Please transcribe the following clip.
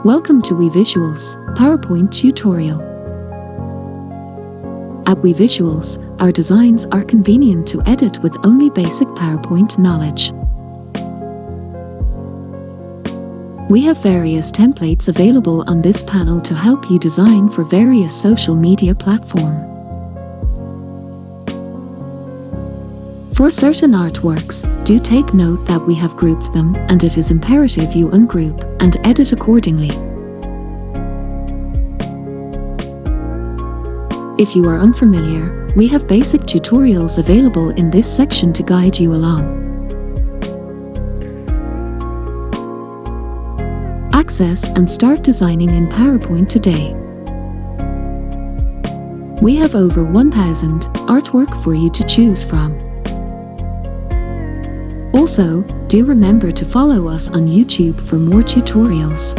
Welcome to WeVisuals PowerPoint tutorial. At WeVisuals, our designs are convenient to edit with only basic PowerPoint knowledge. We have various templates available on this panel to help you design for various social media platforms. For certain artworks, do take note that we have grouped them, and it is imperative you ungroup and edit accordingly. If you are unfamiliar, we have basic tutorials available in this section to guide you along. Access and start designing in PowerPoint today. We have over 1,000 artwork for you to choose from. Also, do remember to follow us on YouTube for more tutorials.